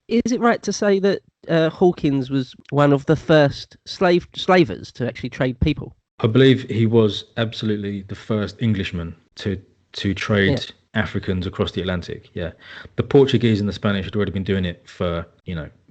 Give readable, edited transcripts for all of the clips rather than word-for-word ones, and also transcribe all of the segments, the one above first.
is it right to say that Hawkins was one of the first slavers to actually trade people? I believe he was absolutely the first Englishman to Yeah. trade Africans across the Atlantic. Yeah, the Portuguese and the Spanish had already been doing it for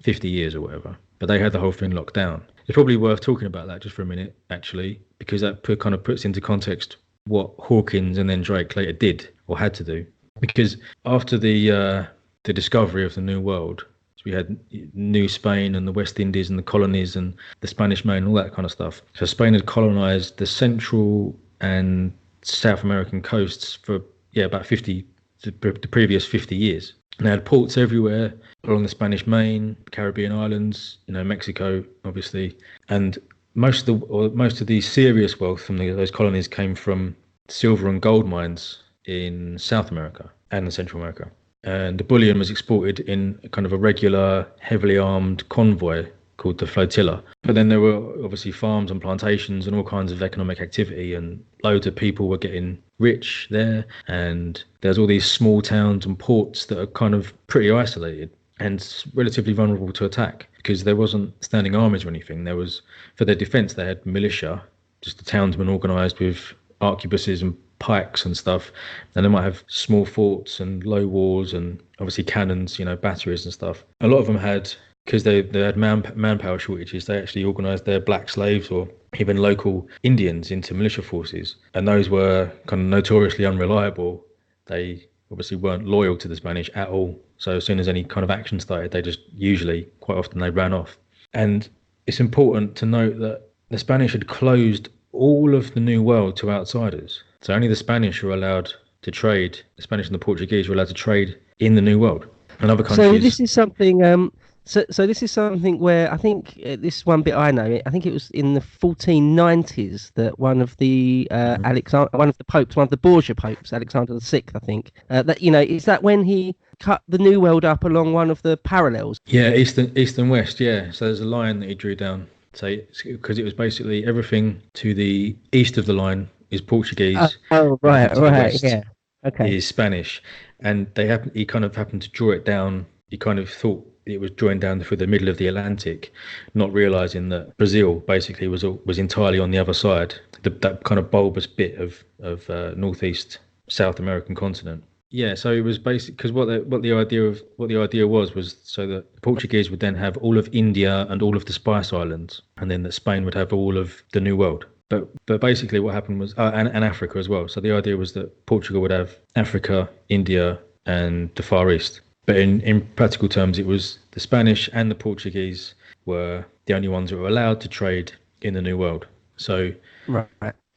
50 years or whatever, but they had the whole thing locked down. It's probably worth talking about that just for a minute, actually, because that kind of puts into context what Hawkins and then Drake later did or had to do. Because after the discovery of the New World, we had New Spain and the West Indies and the colonies and the Spanish Main and all that kind of stuff. So Spain had colonized the Central and South American coasts for about the previous 50 years. And they had ports everywhere along the Spanish Main, Caribbean islands, Mexico, obviously, and most of the serious wealth from those colonies came from silver and gold mines in South America and in Central America. And the bullion was exported in kind of a regular, heavily armed convoy called the flotilla. But then there were obviously farms and plantations and all kinds of economic activity, and loads of people were getting rich there. And there's all these small towns and ports that are kind of pretty isolated and relatively vulnerable to attack because there wasn't standing armies or anything. There was, for their defence, they had militia, just the townsmen organised with arquebuses and pikes and stuff, and they might have small forts and low walls and obviously cannons, batteries and stuff. A lot of them had, because they had manpower shortages, they actually organised their black slaves or even local Indians into militia forces, and those were kind of notoriously unreliable. They obviously weren't loyal to the Spanish at all, so as soon as any kind of action started, they just usually, quite often, they ran off. And it's important to note that the Spanish had closed all of the New World to outsiders. So only the Spanish were allowed to trade. The Spanish and the Portuguese were allowed to trade in the New World. And other countries. So this is something. So this is something where I think this one bit I know. I think it was in the 1490s that one of the one of the popes, one of the Borgia popes, Alexander VI, I think. Is that when he cut the New World up along one of the parallels? Yeah, east and west. Yeah. So there's a line that he drew down. So because it was basically everything to the east of the line is Portuguese. Right, yeah. Okay. Is Spanish, and he kind of happened to draw it down. He kind of thought it was drawing down through the middle of the Atlantic, not realizing that Brazil basically was entirely on the other side, that kind of bulbous bit of northeast South American continent. Yeah, so it was basically because what the idea was so that the Portuguese would then have all of India and all of the Spice Islands, and then that Spain would have all of the New World. But basically what happened was, and Africa as well. So the idea was that Portugal would have Africa, India, and the Far East. But in practical terms, it was the Spanish and the Portuguese were the only ones that were allowed to trade in the New World. So right.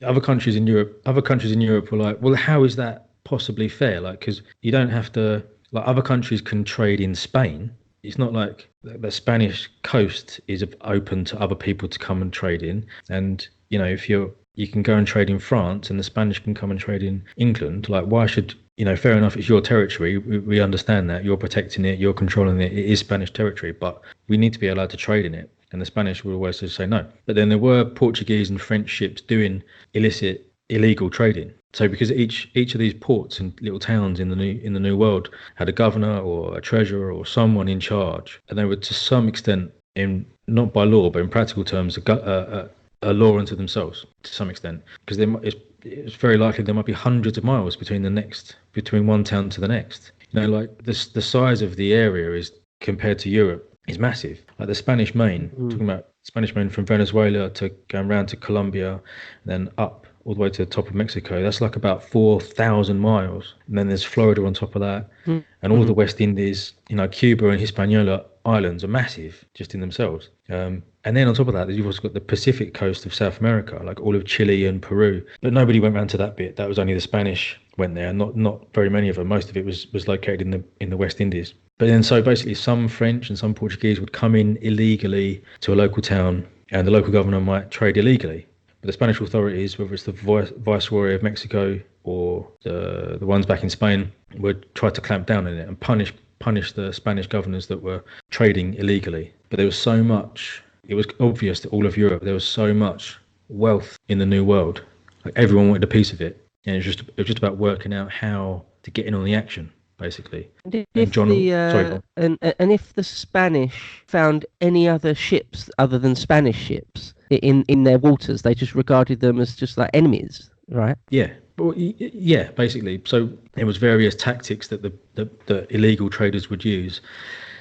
Other countries in Europe were like, well, how is that possibly fair? Like, because you don't have to, like, other countries can trade in Spain. It's not like the Spanish coast is open to other people to come and trade in. And, if you can go and trade in France and the Spanish can come and trade in England, like, why should, fair enough, it's your territory. We understand that. You're protecting it. You're controlling it. It is Spanish territory, but we need to be allowed to trade in it. And the Spanish would always just say no. But then there were Portuguese and French ships doing illegal trading. So because each of these ports and little towns in the New World had a governor or a treasurer or someone in charge, and they were to some extent, not by law but in practical terms, a law unto themselves to some extent, because it's very likely there might be hundreds of miles between one town to the next. Like the size of the area is compared to Europe is massive. Like the Spanish Main, talking about Spanish Main from Venezuela to going around to Colombia, and then up all the way to the top of Mexico. That's like about 4,000 miles. And then there's Florida on top of that, and all the West Indies. Cuba and Hispaniola islands are massive just in themselves. And then on top of that, you've also got the Pacific coast of South America, like all of Chile and Peru. But nobody went round to that bit. That was only the Spanish went there. Not very many of them. Most of it was located in the West Indies. But then so basically some French and some Portuguese would come in illegally to a local town, and the local governor might trade illegally. But the Spanish authorities, whether it's the Viceroy of Mexico or the ones back in Spain, would try to clamp down on it and punish the Spanish governors that were trading illegally. But there was so much, it was obvious to all of Europe, there was so much wealth in the New World. Like, everyone wanted a piece of it. And it was just about working out how to get in on the action. But then so basically some French and some Portuguese would come in illegally to a local town, and the local governor might trade illegally. But the Spanish authorities, whether it's the Viceroy of Mexico or the ones back in Spain, would try to clamp down on it and punish the Spanish governors that were trading illegally. But there was so much, it was obvious to all of Europe, there was so much wealth in the New World. Like, everyone wanted a piece of it. And it was just about working out how to get in on the action. basically. And And if John, sorry, go on. and if the Spanish found any other ships other than Spanish ships in their waters, they just regarded them as just like enemies, right? Yeah, well, yeah, basically. So there was various tactics that the illegal traders would use,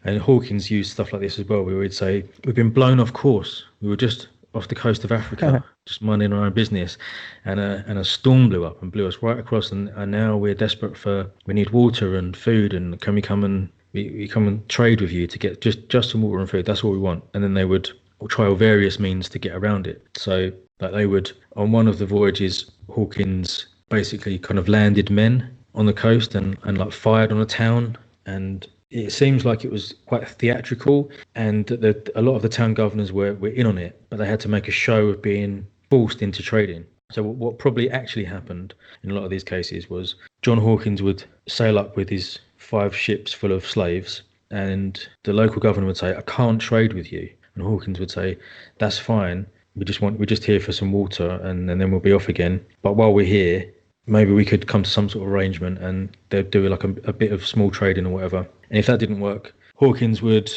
and Hawkins used stuff like this as well. We would say we've been blown off course. We were just off the coast of Africa, just minding our own business, and a storm blew up and blew us right across. And now we're desperate we need water and food, and can we come and we come and trade with you to get just some water and food? That's all we want. And then they would trial various means to get around it. So like they would, on one of the voyages, Hawkins basically kind of landed men on the coast and like fired on a town, and it seems like it was quite theatrical, and that a lot of the town governors were in on it, but they had to make a show of being forced into trading. So what probably actually happened in a lot of these cases was John Hawkins would sail up with his 5 ships full of slaves, and the local governor would say, "I can't trade with you," and Hawkins would say, "That's fine. We're just here for some water, and then we'll be off again. But while we're here, maybe we could come to some sort of arrangement," and they'd do like a bit of small trading or whatever. And if that didn't work, Hawkins would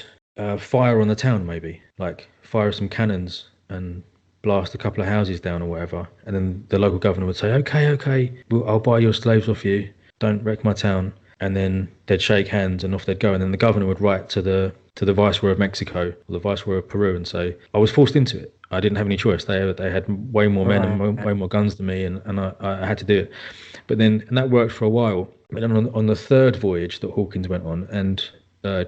fire on the town, maybe like fire some cannons and blast a couple of houses down or whatever. And then the local governor would say, okay, I'll buy your slaves off you. Don't wreck my town. And then they'd shake hands and off they'd go. And then the governor would write to the viceroy of Mexico or the viceroy of Peru and say, "I was forced into it. I didn't have any choice. They had way more men and way more guns than me, and I had to do it." But then, and that worked for a while. But then on the third voyage that Hawkins went on, and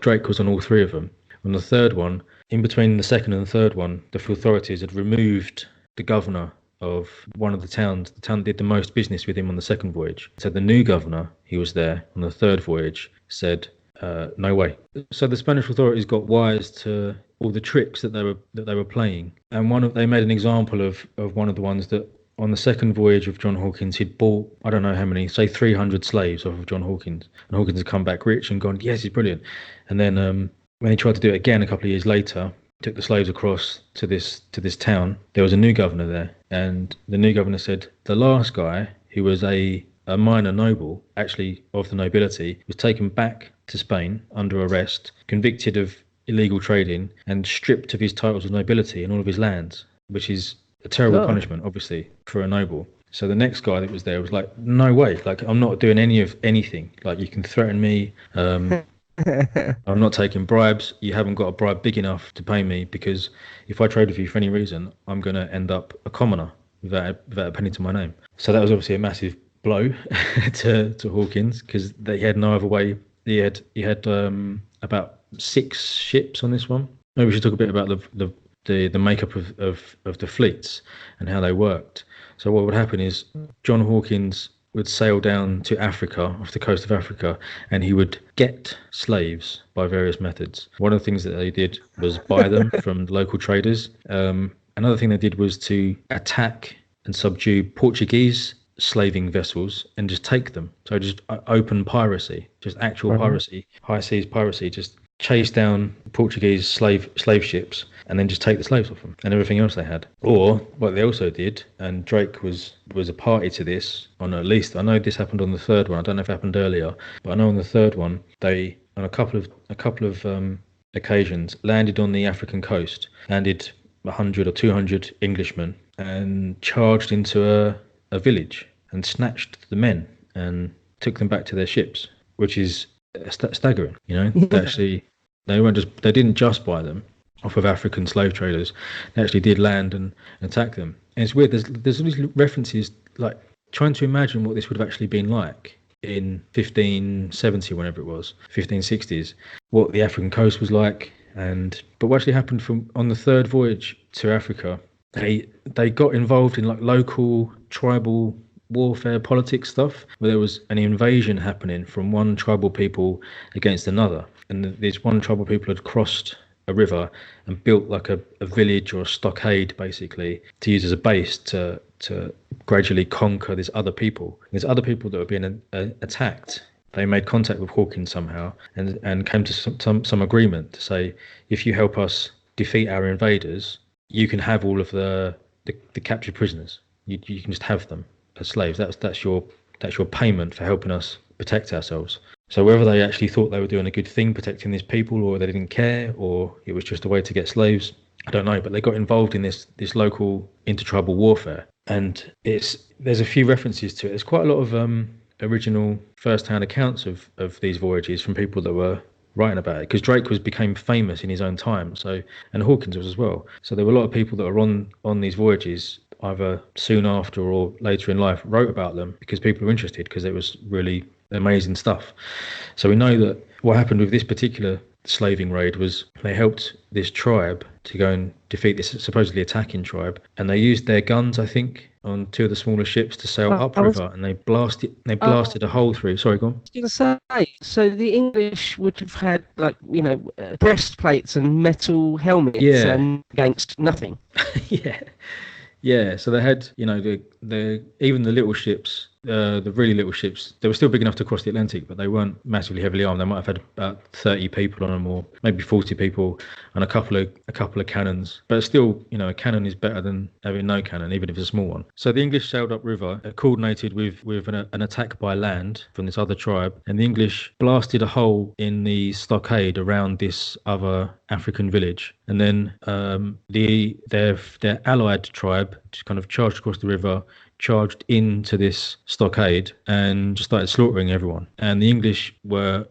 Drake was on all 3 of them. On the third one, in between the second and the third one, the authorities had removed the governor of one of the towns. The town that did the most business with him on the second voyage. So the new governor, he was there on the third voyage, said, "No way." So the Spanish authorities got wise to all the tricks that they were playing, and they made an example of one of the ones that on the second voyage of John Hawkins, he'd bought, I don't know how many, say 300 slaves off of John Hawkins, and Hawkins had come back rich and gone, "Yes, he's brilliant." And then when he tried to do it again a couple of years later, took the slaves across to this town, there was a new governor there, and the new governor said the last guy, who was a minor noble, actually of the nobility, was taken back to Spain under arrest, convicted of illegal trading, and stripped of his titles of nobility and all of his lands, which is a terrible punishment, obviously, for a noble. So the next guy that was there was like, "No way, like I'm not doing anything. Like you can threaten me. I'm not taking bribes. You haven't got a bribe big enough to pay me, because if I trade with you for any reason, I'm going to end up a commoner without a penny to my name." So that was obviously a massive blow to Hawkins, because he had no other way. He had about 6 ships on this one. Maybe we should talk a bit about the makeup of the fleets and how they worked. So what would happen is John Hawkins would sail down to Africa, off the coast of Africa, and he would get slaves by various methods. One of the things that they did was buy them from local traders. Another thing they did was to attack and subdue Portuguese slaving vessels and just take them. So just open piracy, just actual piracy, high seas piracy, just chase down Portuguese slave ships and then just take the slaves off them and everything else they had. Or what they also did, and Drake was a party to this, on at least I know this happened on the third one. I don't know if it happened earlier, but I know on the third one they, on a couple of occasions, landed on the African coast, landed 100 or 200 Englishmen, and charged into a village and snatched the men and took them back to their ships, which is staggering. They didn't just buy them off of African slave traders. They actually did land and attack them. And it's weird. There's all these references, like trying to imagine what this would have actually been like in 1570, whenever it was, 1560s, what the African coast was like. But what actually happened on the third voyage to Africa, they got involved in like local tribal warfare politics stuff, where there was an invasion happening from one tribal people against another, and this one tribal people had crossed a river and built like a village or a stockade, basically, to use as a base to gradually conquer these other people. There's other people that were being attacked. They made contact with Hawkins somehow and came to some agreement to say, if you help us defeat our invaders, you can have all of the captured prisoners. You can just have them as slaves. That's your payment for helping us protect ourselves. So whether they actually thought they were doing a good thing protecting these people, or they didn't care, or it was just a way to get slaves, I don't know. But they got involved in this local intertribal warfare, and there's a few references to it. There's quite a lot of original first-hand accounts of these voyages from people that were writing about it, because Drake became famous in his own time, so, and Hawkins was as well. So there were a lot of people that were on these voyages either soon after or later in life, wrote about them because people were interested, because it was really amazing stuff. So we know that what happened with this particular slaving raid was they helped this tribe to go and defeat this supposedly attacking tribe, and they used their guns, I think, on two of the smaller ships to sail upriver, and they blasted a hole through. Sorry, go on. I was going to say, so the English would have had, like, breastplates and metal helmets and against nothing. Yeah. So they had, the even the little ships, the really little ships, they were still big enough to cross the Atlantic, but they weren't massively heavily armed. They might have had about 30 people on them, or maybe 40 people, and a couple of cannons. But still, a cannon is better than having no cannon, even if it's a small one. So the English sailed upriver, coordinated with an attack by land from this other tribe, and the English blasted a hole in the stockade around this other African village, and then their allied tribe just kind of charged across the river, charged into this stockade, and just started slaughtering everyone. And the English were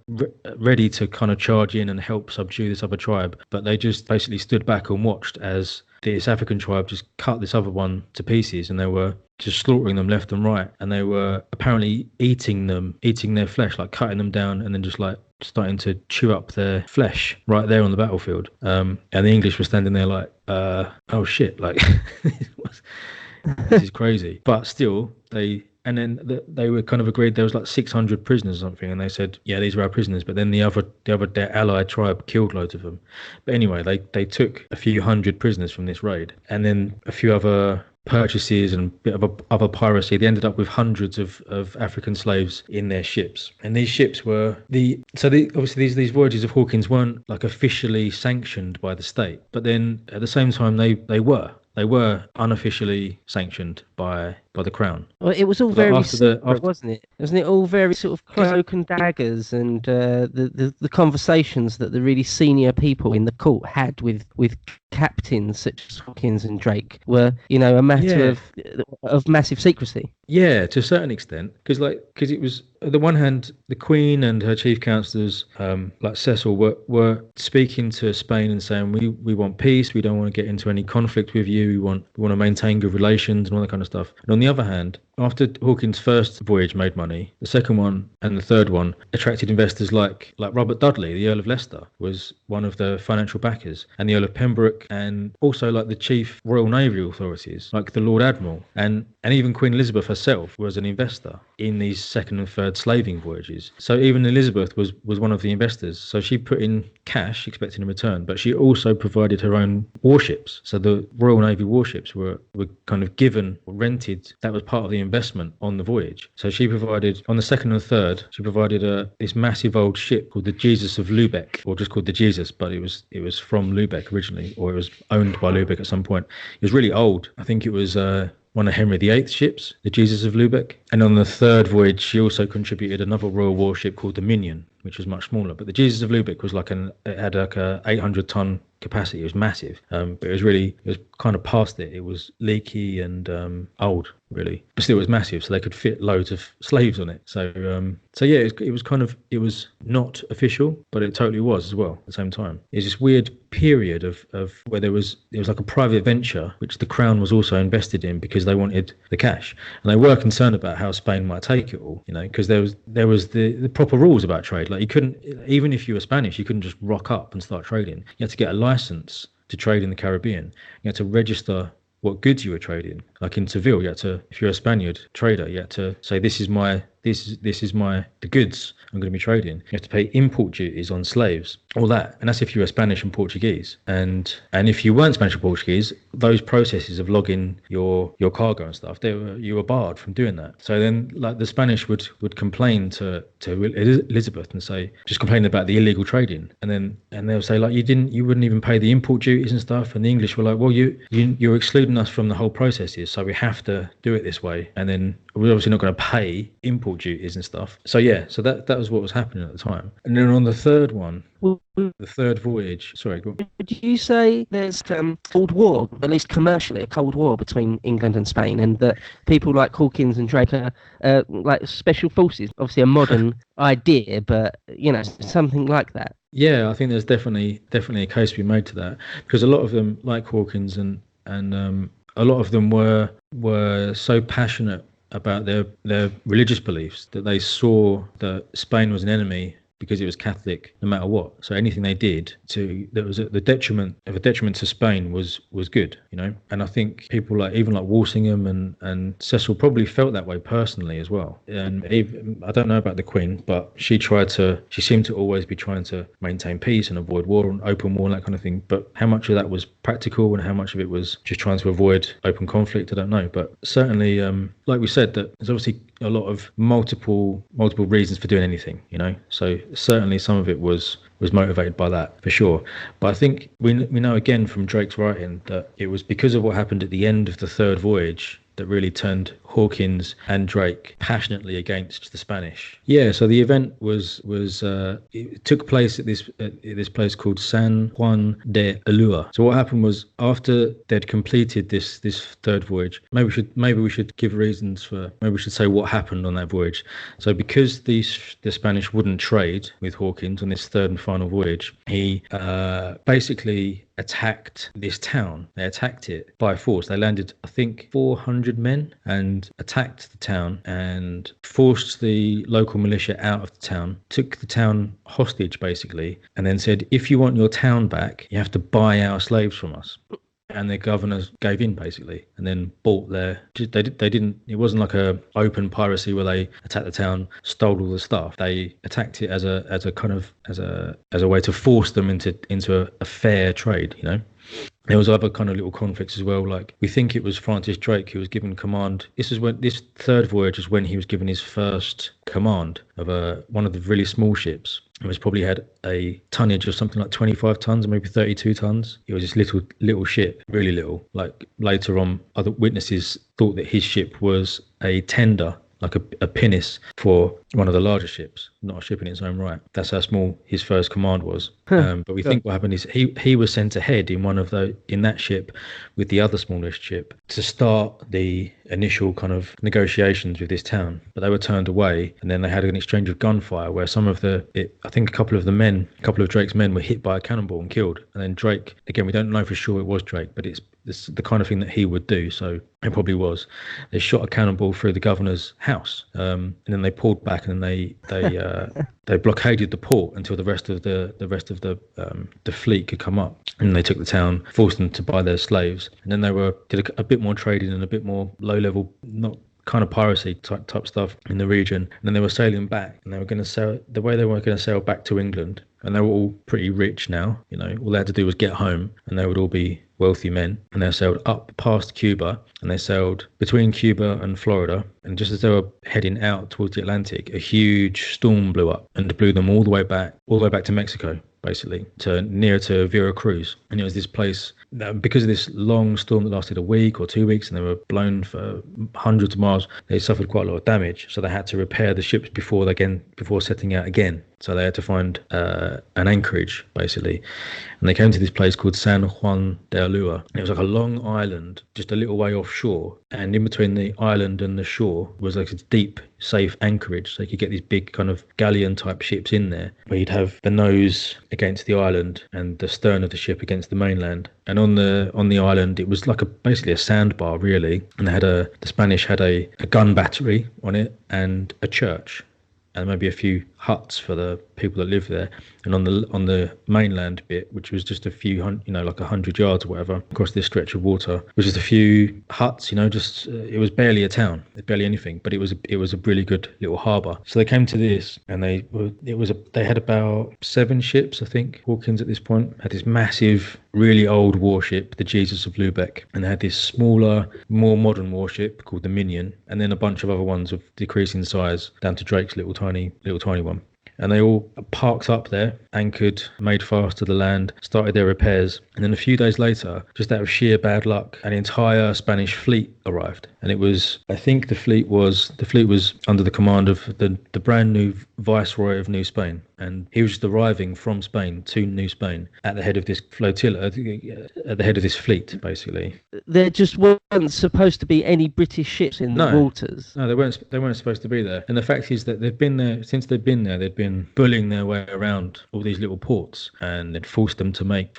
ready to kind of charge in and help subdue this other tribe, but they just basically stood back and watched as this African tribe just cut this other one to pieces, and they were just slaughtering them left and right, and they were apparently eating their flesh, like cutting them down and then just like starting to chew up their flesh right there on the battlefield. And the English were standing there like, oh shit, like this is crazy. But still, they were kind of agreed there was like 600 prisoners or something, and they said, yeah, these are our prisoners. But then their allied tribe killed loads of them. But anyway, they took a few hundred prisoners from this raid, and then a few other purchases and a bit of other piracy. They ended up with hundreds of African slaves in their ships, and these ships were obviously these voyages of Hawkins weren't like officially sanctioned by the state, but then at the same time they were unofficially sanctioned by the crown. Well, it was all very secret, wasn't it? Wasn't it all very sort of cloak and daggers, and the conversations that the really senior people in the court had with captains such as Hawkins and Drake were, a matter of massive secrecy. Yeah, to a certain extent, because it was, on the one hand, the Queen and her chief counsellors, like Cecil, were speaking to Spain and saying, we want peace, we don't want to get into any conflict with you, we want to maintain good relations and all that kind of stuff. And on the other hand, after Hawkins' first voyage made money, the second one and the third one attracted investors like Robert Dudley, the Earl of Leicester, was one of the financial backers, and the Earl of Pembroke, and also like the chief Royal Navy authorities, like the Lord Admiral, and even Queen Elizabeth herself was an investor in these second and third slaving voyages. So even Elizabeth was one of the investors. So she put in cash expecting a return, but she also provided her own warships. So the Royal Navy warships were kind of given or rented. That was part of the investment on the voyage. So she provided, on the second and third, she provided this massive old ship called the Jesus of Lubeck, or just called the Jesus, but it was from Lubeck originally, or it was owned by Lubeck at some point. It was really old. I think it was one of Henry VIII's ships, the Jesus of Lubeck. And on the third voyage, she also contributed another royal warship called the Minion, which was much smaller. But the Jesus of Lubeck was it had like a 800-ton capacity. It was massive, but it was kind of past it. It was leaky and old, really, but still it was massive, so they could fit loads of slaves on it. So yeah, it was not official, but it totally was as well at the same time. It's this weird period of where there was like a private venture which the crown was also invested in because they wanted the cash, and they were concerned about how Spain might take it all, because there was the proper rules about trade. Like, you couldn't, even if you were Spanish, you couldn't just rock up and start trading. You had to get a license to trade in the Caribbean. You had to register what goods you were trading. Like in Seville, you had to, if you're a Spaniard trader, you had to say, this is the goods I'm going to be trading. You have to pay import duties on slaves, all that. And that's if you were Spanish and Portuguese. And if you weren't Spanish or Portuguese, those processes of logging your cargo and stuff, you were barred from doing that. So then, like, the Spanish would complain to Elizabeth and say, just complaining about the illegal trading. And they'll say, like, you wouldn't even pay the import duties and stuff. And the English were like, well, you're excluding us from the whole processes. so we have to do it this way. And then we're obviously not going to pay import duties and stuff. So yeah, so that was what was happening at the time. And then on the third one, the third voyage. Sorry, go on. Would you say there's Cold War, at least commercially, a Cold War between England and Spain, and that people like Hawkins and Drake are like special forces? Obviously, a modern idea, but something like that. Yeah, I think there's definitely a case to be made to that, because a lot of them, like Hawkins and a lot of them were so passionate about their religious beliefs that they saw that Spain was an enemy because it was Catholic no matter what. So anything they did that was at the detriment to Spain was good, And I think people even like Walsingham and Cecil probably felt that way personally as well. And even, I don't know about the Queen, but she seemed to always be trying to maintain peace and avoid war and open war and that kind of thing. But how much of that was practical and how much of it was just trying to avoid open conflict, I don't know. But certainly, like we said, that there's obviously a lot of multiple reasons for doing anything, So certainly some of it was motivated by that, for sure. But I think we know again from Drake's writing that it was because of what happened at the end of the third voyage that really turned Hawkins and Drake passionately against the Spanish. Yeah, so the event it took place at this place called San Juan de Ulua. So what happened was, after they'd completed this third voyage, maybe we should give reasons for, maybe we should say what happened on that voyage. So because the Spanish wouldn't trade with Hawkins on this third and final voyage, he basically attacked this town. They attacked it by force. They landed, I think, 400 men and attacked the town and forced the local militia out of the town, took the town hostage basically, and then said, if you want your town back, you have to buy our slaves from us. And the governors gave in basically, and then bought they didn't, it wasn't like a open piracy where they attacked the town, stole all the stuff. They attacked it as a way to force them into a fair trade, There was other kind of little conflicts as well. Like, we think it was Francis Drake who was given command. This third voyage is when he was given his first command of one of the really small ships. It was probably had a tonnage of something like 25 tons, or maybe 32 tons. It was this little ship, really little. Like, later on, other witnesses thought that his ship was a tender, like a pinnace for one of the larger ships, not a ship in its own right. That's how small his first command was. But we think what happened is he was sent ahead in that ship with the other smallest ship to start the initial kind of negotiations with this town. But they were turned away, and then they had an exchange of gunfire where I think a couple of Drake's men were hit by a cannonball and killed. And then Drake, again, we don't know for sure it was Drake, but it's the kind of thing that he would do, so it probably was. They shot a cannonball through the governor's house, and then they pulled back, and then they blockaded the port until the rest of the fleet could come up, and they took the town, forced them to buy their slaves, and then they did a bit more trading and a bit more low level, not kind of piracy type stuff in the region. And then they were sailing back, and they were going to sail back to England. And they were all pretty rich now, all they had to do was get home, and they would all be wealthy men. And they sailed up past Cuba, and they sailed between Cuba and Florida. And just as they were heading out towards the Atlantic, a huge storm blew up and blew them all the way back to Mexico, basically, near to Veracruz. And it was this place, because of this long storm that lasted a week or 2 weeks, and they were blown for hundreds of miles, they suffered quite a lot of damage. So they had to repair the ships before setting out again. So they had to find an anchorage, basically. And they came to this place called San Juan de Ulua. And it was like a long island, just a little way offshore. And in between the island and the shore was like a deep, safe anchorage. So you could get these big kind of galleon-type ships in there, where you'd have the nose against the island and the stern of the ship against the mainland. And on the island, it was like basically a sandbar, really. And the Spanish had a gun battery on it and a church, and maybe a few huts for the people that live there. And on the mainland bit, which was just a few like 100 yards or whatever across this stretch of water, was just a few huts, it was barely a town, barely anything, but it was a really good little harbour. So they came to this, and they had about 7 ships, I think. Hawkins at this point had this massive, really old warship, the Jesus of Lubeck, and they had this smaller, more modern warship called the Minion, and then a bunch of other ones of decreasing size down to Drake's little tiny one. and they all parked up there, anchored, made fast to the land, started their repairs. And then a few days later, just out of sheer bad luck, an entire Spanish fleet arrived. And it was, I think the fleet was under the command of the brand new Viceroy of New Spain. And he was just arriving from Spain to New Spain at the head of this flotilla, at the head of this fleet, basically. There just weren't supposed to be any British ships in the waters. No, they weren't supposed to be there. And the fact is that they've been there since they've been there. They've been bullying their way around all these little ports, and they'd forced them to make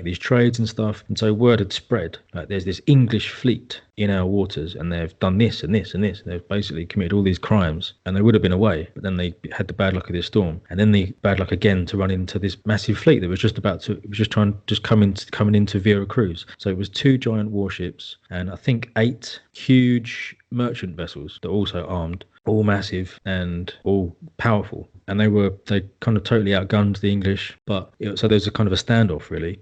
these trades and stuff. And so word had spread, like, there's this English fleet in our waters, and they've done this and this and this. They've basically committed all these crimes, and they would have been away, but then they had the bad luck of this storm, and then the bad luck again to run into this massive fleet that was just coming into Veracruz. So it was 2 giant warships, and I think 8 huge merchant vessels that are also armed, all massive and all powerful. And they kind of totally outgunned the English, so there's a kind of a standoff really.